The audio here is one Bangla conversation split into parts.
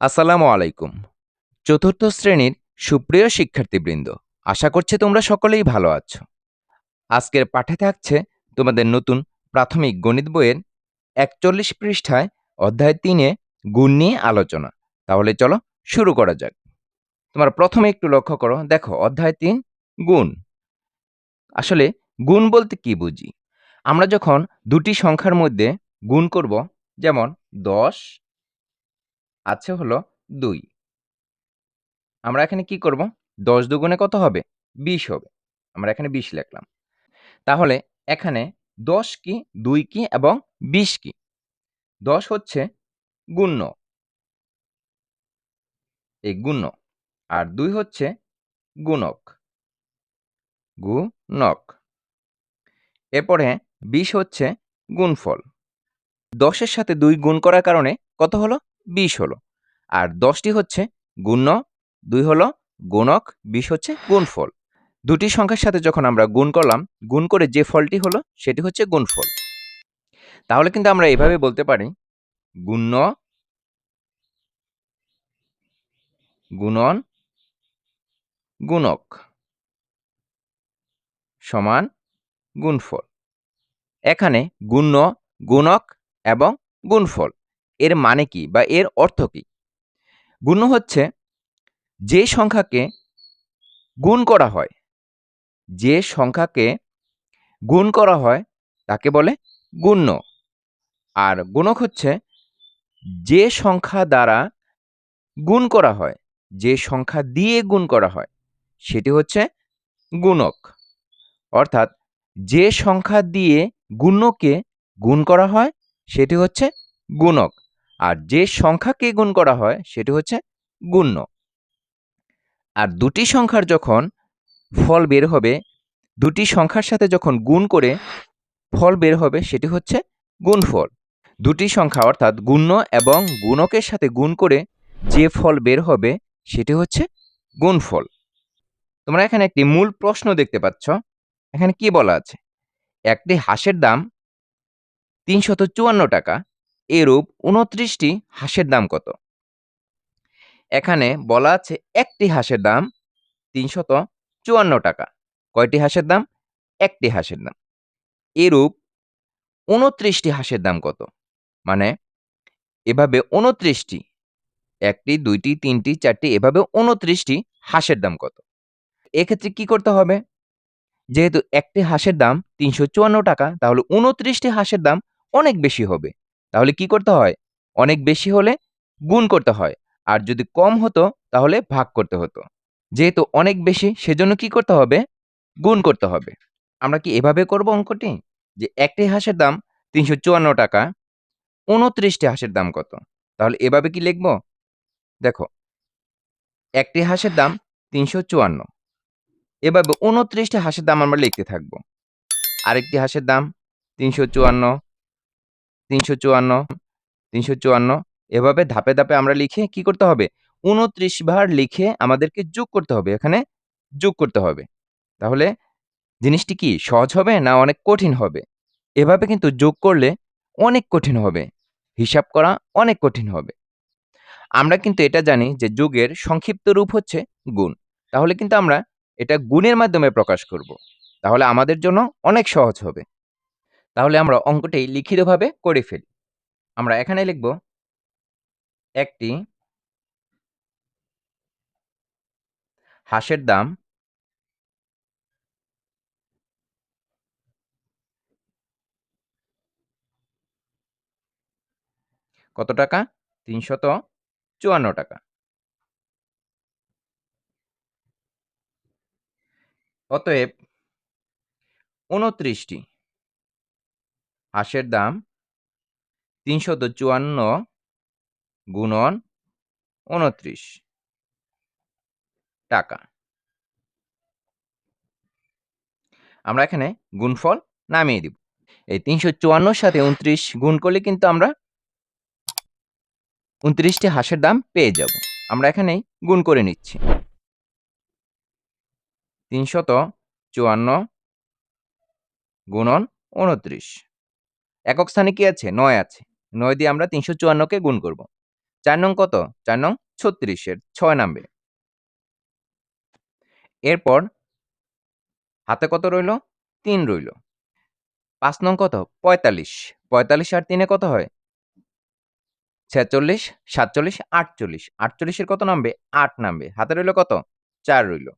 আসসালামু আলাইকুম। চতুর্থ শ্রেণীর সুপ্রিয় শিক্ষার্থীবৃন্দ, আশা করছি তোমরা সকলেই ভালো আছো। আজকের পাঠে থাকছে তোমাদের নতুন প্রাথমিক গণিত বইয়ের ৪১ পৃষ্ঠায় অধ্যায় ৩-এ গুণ নিয়ে আলোচনা। তাহলে চলো শুরু করা যাক। তোমরা প্রথমে একটু লক্ষ্য করো, দেখো অধ্যায় ৩ গুণ। আসলে গুণ বলতে কি বুঝি? আমরা যখন দুটি সংখ্যার মধ্যে গুণ করব, যেমন ১০ আছে হলো ২। আমরা এখানে কি করব? ১০ দুগুণে কত হবে? ২০ হবে। আমরা এখানে ২০ লিখলাম। তাহলে এখানে ১০ কি, ২ কি এবং ২০ কি? ১০ হচ্ছে গুণ্য, এই গুণ্য। আর ২ হচ্ছে গুণক, গুণক। এরপরে ২০ হচ্ছে গুণফল। ১০ এর সাথে ২ গুণ করার কারণে কত হলো? ২০ হলো। আর ১০ টি হচ্ছে গুণ্য, ২ হলো গুণক, ২০ হচ্ছে গুণফল। দুটি সংখ্যার সাথে যখন আমরা গুণ করলাম, গুণ করে যে ফলটি হলো সেটি হচ্ছে গুণফল। তাহলে কিন্তু আমরা এভাবে বলতে পারি গুণ্য গুণন গুণক সমান গুণফল। এখানে গুণ্য, গুণক এবং গুণফল এর মানে কি বা এর অর্থ কি? গুণ্য হচ্ছে যে সংখ্যাকে গুণ করা হয়, যে সংখ্যাকে গুণ করা হয় তাকে বলে গুণ্য। আর গুণক হচ্ছে যে সংখ্যা দ্বারা গুণ করা হয়, যে সংখ্যা দিয়ে গুণ করা হয় সেটি হচ্ছে গুণক। অর্থাৎ যে সংখ্যা দিয়ে গুণ্যকে গুণ করা হয় সেটি হচ্ছে গুণক, আর যে সংখ্যাকে গুণ করা হয় সেটি হচ্ছে গুণ্য। আর দুটি সংখ্যার যখন ফল বের হবে, দুটি সংখ্যার সাথে যখন গুণ করে ফল বের হবে সেটি হচ্ছে গুণফল। দুটি সংখ্যা অর্থাৎ গুণ্য এবং গুণকের সাথে গুণ করে যে ফল বের হবে সেটি হচ্ছে গুণফল। তোমরা এখানে একটি মূল প্রশ্ন দেখতে পাচ্ছ। এখানে কি বলা আছে? একটি হাঁসের দাম ৩৫৪ টাকা, এরূপ ২৯টি হাঁসের দাম কত? এখানে বলা আছে একটি হাঁসের দাম ৩৫৪ টাকা। কয়টি হাঁসের দাম? একটি হাঁসের দাম। এরূপ ২৯টি হাঁসের দাম কত? মানে এভাবে ২৯টি, ১টি, ২টি, ৩টি, ৪টি, এভাবে ২৯টি হাঁসের দাম কত? এক্ষেত্রে কি করতে হবে? যেহেতু একটি হাঁসের দাম ৩৫৪ টাকা, তাহলে ২৯টি হাঁসের দাম অনেক বেশি হবে। তাহলে কি করতে হয়? অনেক বেশি হলে গুণ করতে হয়। আর যদি কম হতো তাহলে ভাগ করতে হতো। যেহেতু অনেক বেশি সেজন্য কি করতে হবে? গুণ করতে হবে। আমরা কি এভাবে করব অঙ্কটি? যে একটি হাঁসের দাম ৩৫৪ টাকা, ২৯টি হাঁসের দাম কত? তাহলে এভাবে কি লিখব? দেখো, একটি হাঁসের দাম ৩৫৪। এভাবে ২৯টি হাঁসের দাম আমরা লিখতে থাকব। আরেকটি হাঁসের দাম ৩৫৪, ৩৫৪, ৩৫৪, এভাবে ধাপে, ধাপে আমরা লিখে কি করতে হবে? ২৯ বার লিখে আমাদেরকে যোগ করতে হবে। এখানে যোগ করতে হবে। তাহলে জিনিসটি কি সহজ হবে না অনেক কঠিন হবে? এভাবে কিন্তু যোগ করলে অনেক কঠিন হবে। হিসাব করা অনেক কঠিন হবে। আমরা কিন্তু এটা জানি যে যোগের সংক্ষিপ্ত রূপ হচ্ছে গুণ। তাহলে কিন্তু আমরা এটা গুণের মাধ্যমে প্রকাশ করব। তাহলে আমাদের জন্য অনেক সহজ হবে। তাহলে আমরা অঙ্কটি লিখিতভাবে করে ফেলি। আমরা এখানে লিখব একটি হাঁসের দাম কত টাকা? ৩৫৪ টাকা। অতএব ২৯টি হাঁসের দাম ৩৫৪ গুণন ২৯ টাকা। আমরা এখানে গুণফল নামিয়ে দিব। এই ৩৫৪ সাথে ২৯ গুণ করলে কিন্তু আমরা ২৯টি হাঁসের দাম পেয়ে যাব। আমরা এখানেই গুণ করে নিচ্ছি। ৩৫৪ গুণন ২৯। একক স্থানে কি আছে? ৯ আছে। ৯ দিয়ে আমরা ৩৫৪ কে গুণ করব। 4 নং কত? 4 নং 36 এর 6 নামবে। এরপর হাতে কত রইল? 3 রইল। 5 নং কত? 45। 45 আর 3 এ কত হয়? 46, 47, 48। 48 এর কত নামবে? 8 নামবে। হাতে রইল কত? 4 রইল।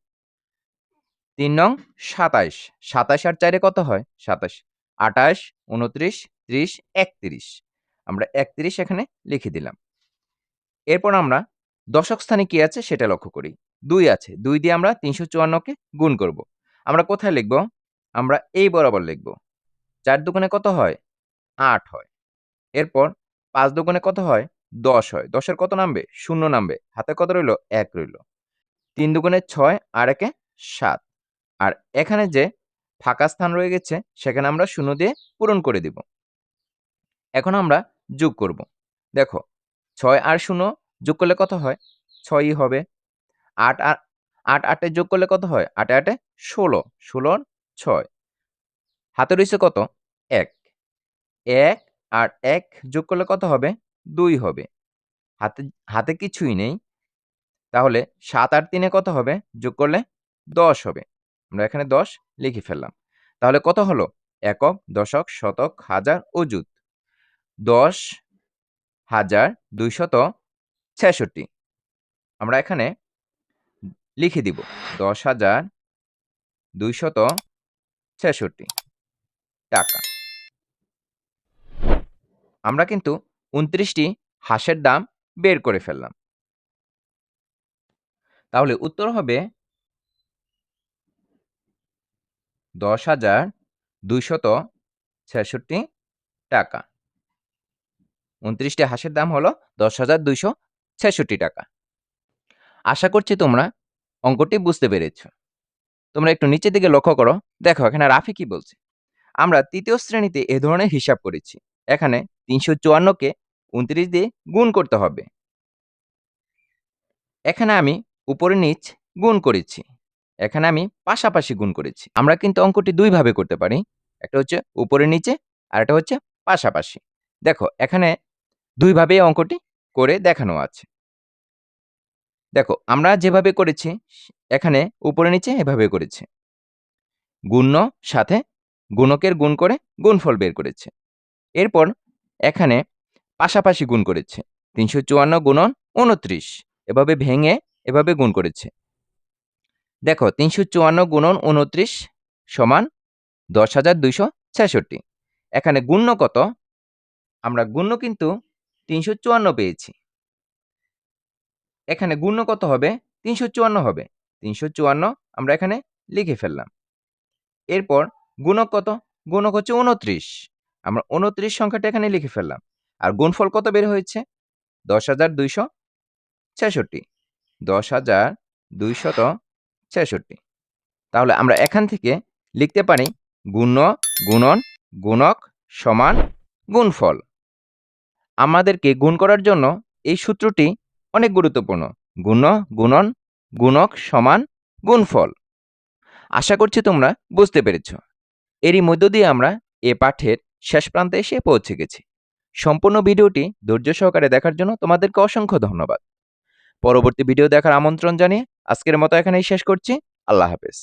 3 নং 27। 27 আর 4 এ কত হয়? 27, 28, 29, 30, 31। আমরা 31 এখানে লিখে দিলাম। এরপর আমরা দশক স্থানে কি আছে সেটা লক্ষ্য করি। 2 আছে। 2 দিয়ে আমরা 354 কে গুণ করব। আমরা কোথায় লিখব? আমরা এই বরাবর লিখব। 4 দুগুণে কত হয়? 8 হয়। এরপর 5 দুগুণে কত হয়? 10 হয়। 10 এর কত নামবে? 0 নামবে। হাতে কত রইল? 1 রইল। 3 দুগুণে 6 আর 1 এ 7। আর এখানে যে ফাঁকা স্থান রয়ে গেছে সেখানে আমরা 0 দিয়ে পূরণ করে দিব। এখন আমরা যোগ করব। দেখো 6 আর 0 যোগ করলে কত হয়? 6ই হবে। 8 আর 8 এ যোগ করলে কত হয়? 8 এ 8 এ 16, 16 আর 6। হাতে রইছে কত? 1। 1 আর 1 যোগ করলে কত হবে? 2 হবে। হাতে হাতে কিছুই নেই। তাহলে 7 আর 3 এ কত হবে? যোগ করলে 10 হবে। আমরা এখানে 10 লিখে ফেললাম। তাহলে কত হলো? একক, দশক, শতক, হাজার, অযুত। 10,266। আমরা এখানে লিখে দিব 10,266 টাকা। আমরা কিন্তু 29টি হাঁসের দাম বের করে ফেললাম। তাহলে উত্তর হবে 10,266 টাকা। 29টি হাঁসের দাম হলো 10,266 টাকা। আশা করছি তোমরা অঙ্কটি বুঝতে পেরেছ। তোমরা একটু নিচের দিকে লক্ষ্য করো। দেখো এখানে রাফি কি বলছে? আমরা তৃতীয় শ্রেণীতে এ ধরনের হিসাব করেছি। এখানে 354 কে 29 দিয়ে গুণ করতে হবে। এখানে আমি উপরে নিচ গুণ করেছি। এখানে আমি পাশাপাশি গুণ করেছি। আমরা কিন্তু অঙ্কটি 2 ভাবে করতে পারি। একটা হচ্ছে উপরে নিচে আর একটা হচ্ছে পাশাপাশি। দেখো এখানে 2 ভাবেই অঙ্কটি করে দেখানো আছে। দেখো আমরা যেভাবে করেছি এখানে উপরে নিচে এভাবে করেছি। গুণ্য সাথে গুণকের গুণ করে গুণফল বের করেছে। এরপর এখানে পাশাপাশি গুণ করেছে। 354 গুণন 29 এভাবে ভেঙে এভাবে গুণ করেছে। দেখো 354 গুণন 29 সমান 10,266। এখানে গুণ্য কত? আমরা গুণ্য কিন্তু 354 পেয়েছি। এখানে গুণ্য কত হবে? 354 হবে। 354 আমরা এখানে লিখে ফেললাম। এরপর গুণক কত? গুণক হচ্ছে 29। আমরা 29 সংখ্যাটা এখানে লিখে ফেললাম। আর গুণফল কত বের হয়েছে? 10,266। 10,266। তাহলে আমরা এখান থেকে লিখতে পারি গুণ্য গুণন গুণক সমান গুণফল। আমাদেরকে গুণ করার জন্য এই সূত্রটি অনেক গুরুত্বপূর্ণ। গুণ্য গুণন গুণক সমান গুণফল। আশা করছি তোমরা বুঝতে পেরেছ। এরই মধ্য দিয়ে আমরা এ পাঠের শেষ প্রান্তে এসে পৌঁছে গেছি। সম্পূর্ণ ভিডিওটি ধৈর্য সহকারে দেখার জন্য তোমাদেরকে অসংখ্য ধন্যবাদ। পরবর্তী ভিডিও দেখার আমন্ত্রণ জানিয়ে আজকের মতো এখানেই শেষ করছি। আল্লাহ হাফেজ।